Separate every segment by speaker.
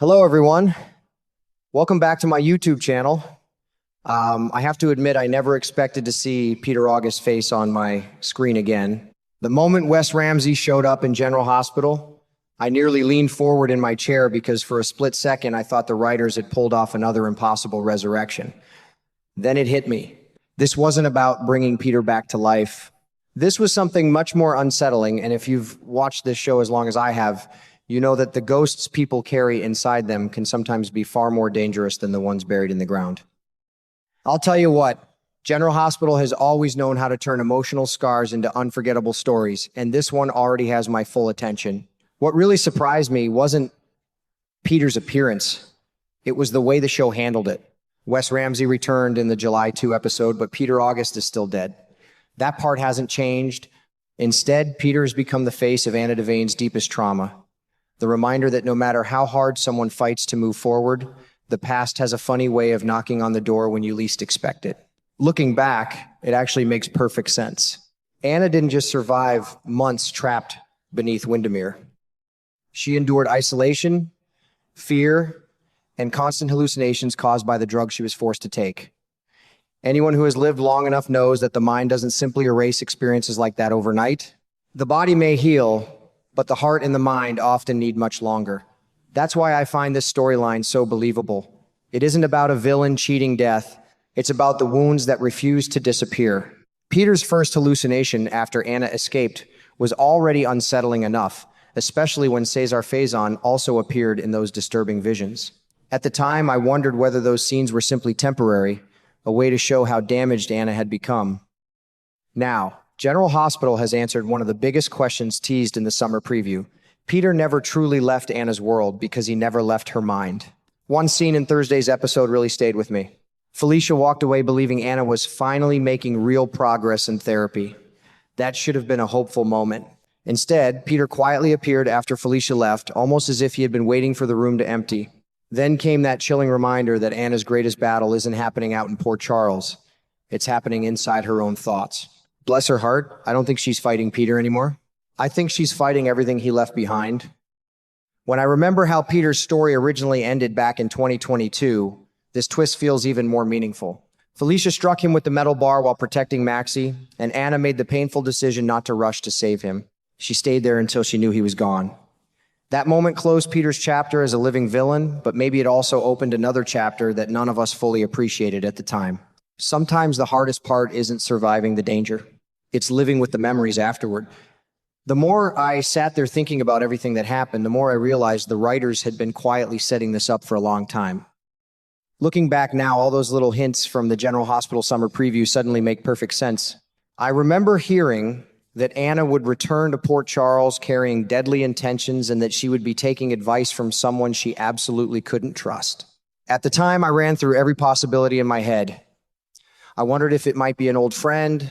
Speaker 1: Hello, everyone. Welcome back to my YouTube channel. I have to admit, I never expected to see Peter August's face on my screen again. The moment Wes Ramsey showed up in General Hospital, I nearly leaned forward in my chair because for a split second, I thought the writers had pulled off another impossible resurrection. Then it hit me. This wasn't about bringing Peter back to life. This was something much more unsettling, and if you've watched this show as long as I have, you know that the ghosts people carry inside them can sometimes be far more dangerous than the ones buried in the ground. I'll tell you what, General Hospital has always known how to turn emotional scars into unforgettable stories, and this one already has my full attention. What really surprised me wasn't Peter's appearance. It was the way the show handled it. Wes Ramsey returned in the July 2 episode, but Peter August is still dead. That part hasn't changed. Instead, Peter has become the face of Anna Devane's deepest trauma. The reminder that no matter how hard someone fights to move forward, the past has a funny way of knocking on the door when you least expect it. Looking back, it actually makes perfect sense. Anna didn't just survive months trapped beneath Windermere. She endured isolation, fear, and constant hallucinations caused by the drugs she was forced to take. Anyone who has lived long enough knows that the mind doesn't simply erase experiences like that overnight. The body may heal, but the heart and the mind often need much longer. That's why I find this storyline so believable. It isn't about a villain cheating death. It's about the wounds that refuse to disappear. Peter's first hallucination after Anna escaped was already unsettling enough, especially when Cesar Faison also appeared in those disturbing visions. At the time, I wondered whether those scenes were simply temporary, a way to show how damaged Anna had become. Now, General Hospital has answered one of the biggest questions teased in the summer preview. Peter never truly left Anna's world because he never left her mind. One scene in Thursday's episode really stayed with me. Felicia walked away believing Anna was finally making real progress in therapy. That should have been a hopeful moment. Instead, Peter quietly appeared after Felicia left, almost as if he had been waiting for the room to empty. Then came that chilling reminder that Anna's greatest battle isn't happening out in Port Charles. It's happening inside her own thoughts. Bless her heart, I don't think she's fighting Peter anymore. I think she's fighting everything he left behind. When I remember how Peter's story originally ended back in 2022, this twist feels even more meaningful. Felicia struck him with the metal bar while protecting Maxie, and Anna made the painful decision not to rush to save him. She stayed there until she knew he was gone. That moment closed Peter's chapter as a living villain, but maybe it also opened another chapter that none of us fully appreciated at the time. Sometimes the hardest part isn't surviving the danger. It's living with the memories afterward. The more I sat there thinking about everything that happened, the more I realized the writers had been quietly setting this up for a long time. Looking back now, all those little hints from the General Hospital summer preview suddenly make perfect sense. I remember hearing that Anna would return to Port Charles carrying deadly intentions and that she would be taking advice from someone she absolutely couldn't trust. At the time, I ran through every possibility in my head. I wondered if it might be an old friend,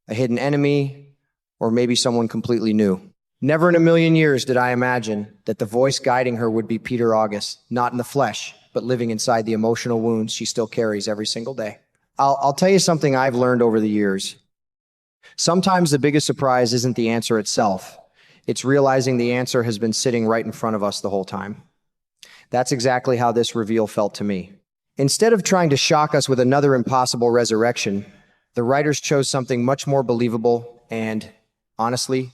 Speaker 1: a hidden enemy, or maybe someone completely new. Never in a million years did I imagine that the voice guiding her would be Peter August, not in the flesh, but living inside the emotional wounds she still carries every single day. I'll tell you something I've learned over the years. Sometimes the biggest surprise isn't the answer itself. It's realizing the answer has been sitting right in front of us the whole time. That's exactly how this reveal felt to me. Instead of trying to shock us with another impossible resurrection, the writers chose something much more believable and, honestly,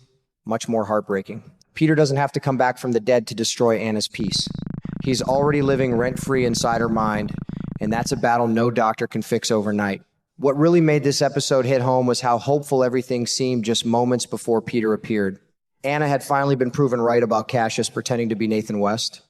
Speaker 1: much more heartbreaking. Peter doesn't have to come back from the dead to destroy Anna's peace. He's already living rent-free inside her mind, and that's a battle no doctor can fix overnight. What really made this episode hit home was how hopeful everything seemed just moments before Peter appeared. Anna had finally been proven right about Cassius pretending to be Nathan West.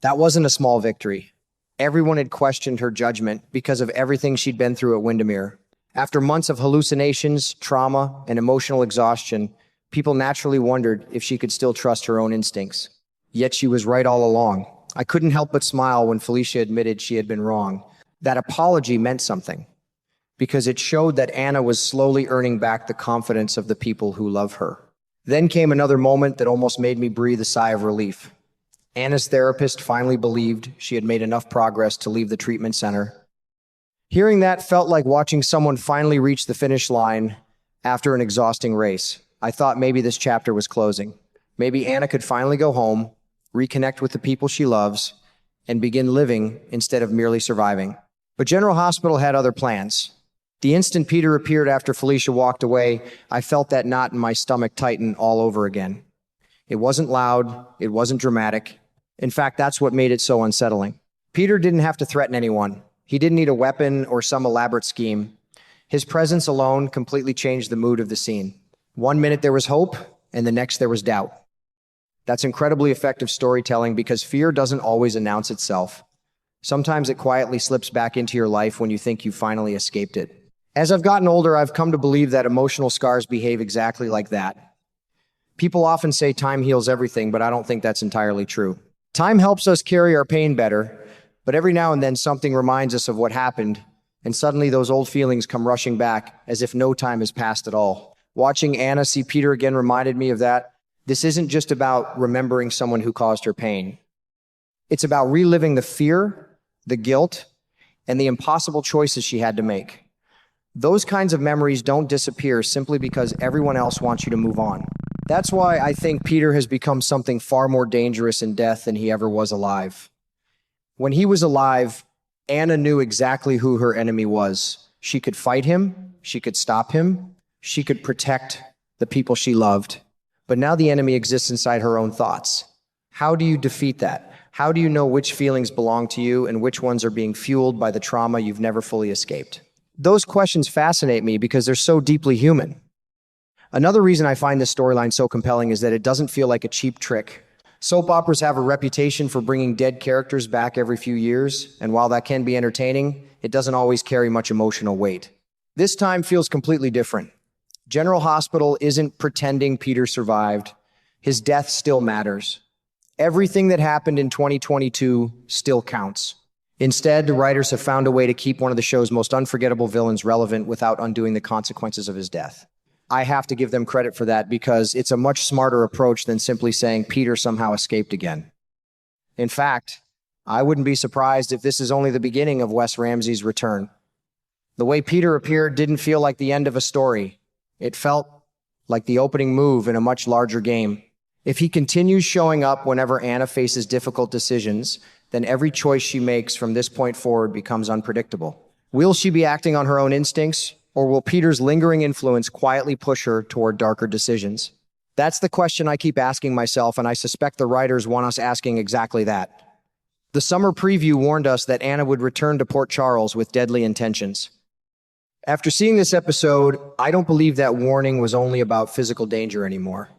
Speaker 1: That wasn't a small victory. Everyone had questioned her judgment because of everything she'd been through at Windermere. After months of hallucinations, trauma, and emotional exhaustion, people naturally wondered if she could still trust her own instincts. Yet she was right all along. I couldn't help but smile when Felicia admitted she had been wrong. That apology meant something, because it showed that Anna was slowly earning back the confidence of the people who love her. Then came another moment that almost made me breathe a sigh of relief. Anna's therapist finally believed she had made enough progress to leave the treatment center. Hearing that felt like watching someone finally reach the finish line after an exhausting race. I thought maybe this chapter was closing. Maybe Anna could finally go home, reconnect with the people she loves, and begin living instead of merely surviving. But General Hospital had other plans. The instant Peter appeared after Felicia walked away, I felt that knot in my stomach tighten all over again. It wasn't loud, it wasn't dramatic. In fact, that's what made it so unsettling. Peter didn't have to threaten anyone. He didn't need a weapon or some elaborate scheme. His presence alone completely changed the mood of the scene. One minute there was hope, and the next there was doubt. That's incredibly effective storytelling because fear doesn't always announce itself. Sometimes it quietly slips back into your life when you think you finally escaped it. As I've gotten older, I've come to believe that emotional scars behave exactly like that. People often say time heals everything, but I don't think that's entirely true. Time helps us carry our pain better, but every now and then something reminds us of what happened, and suddenly those old feelings come rushing back as if no time has passed at all. Watching Anna see Peter again reminded me of that. This isn't just about remembering someone who caused her pain. It's about reliving the fear, the guilt, and the impossible choices she had to make. Those kinds of memories don't disappear simply because everyone else wants you to move on. That's why I think Peter has become something far more dangerous in death than he ever was alive. When he was alive, Anna knew exactly who her enemy was. She could fight him, she could stop him, she could protect the people she loved. But now the enemy exists inside her own thoughts. How do you defeat that? How do you know which feelings belong to you and which ones are being fueled by the trauma you've never fully escaped? Those questions fascinate me because they're so deeply human. Another reason I find this storyline so compelling is that it doesn't feel like a cheap trick. Soap operas have a reputation for bringing dead characters back every few years, and while that can be entertaining, it doesn't always carry much emotional weight. This time feels completely different. General Hospital isn't pretending Peter survived. His death still matters. Everything that happened in 2022 still counts. Instead, the writers have found a way to keep one of the show's most unforgettable villains relevant without undoing the consequences of his death. I have to give them credit for that because it's a much smarter approach than simply saying Peter somehow escaped again. In fact, I wouldn't be surprised if this is only the beginning of Wes Ramsey's return. The way Peter appeared didn't feel like the end of a story. It felt like the opening move in a much larger game. If he continues showing up whenever Anna faces difficult decisions, then every choice she makes from this point forward becomes unpredictable. Will she be acting on her own instincts, or will Peter's lingering influence quietly push her toward darker decisions? That's the question I keep asking myself, and I suspect the writers want us asking exactly that. The summer preview warned us that Anna would return to Port Charles with deadly intentions. After seeing this episode, I don't believe that warning was only about physical danger anymore.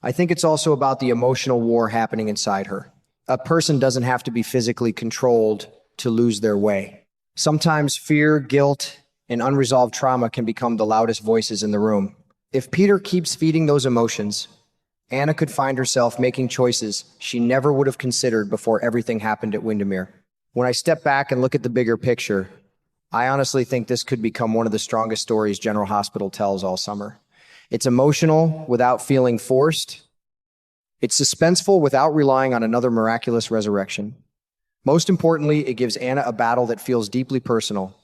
Speaker 1: I think it's also about the emotional war happening inside her. A person doesn't have to be physically controlled to lose their way. Sometimes fear, guilt, and unresolved trauma can become the loudest voices in the room. If Peter keeps feeding those emotions, Anna could find herself making choices she never would have considered before everything happened at Windermere. When I step back and look at the bigger picture, I honestly think this could become one of the strongest stories General Hospital tells all summer. It's emotional without feeling forced. It's suspenseful without relying on another miraculous resurrection. Most importantly, it gives Anna a battle that feels deeply personal.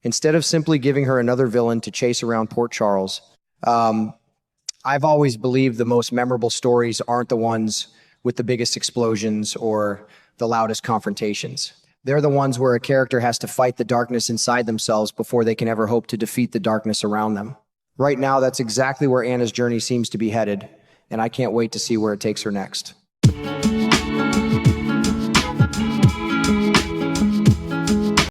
Speaker 1: Instead of simply giving her another villain to chase around Port Charles, I've always believed the most memorable stories aren't the ones with the biggest explosions or the loudest confrontations. They're the ones where a character has to fight the darkness inside themselves before they can ever hope to defeat the darkness around them. Right now, that's exactly where Anna's journey seems to be headed, and I can't wait to see where it takes her next.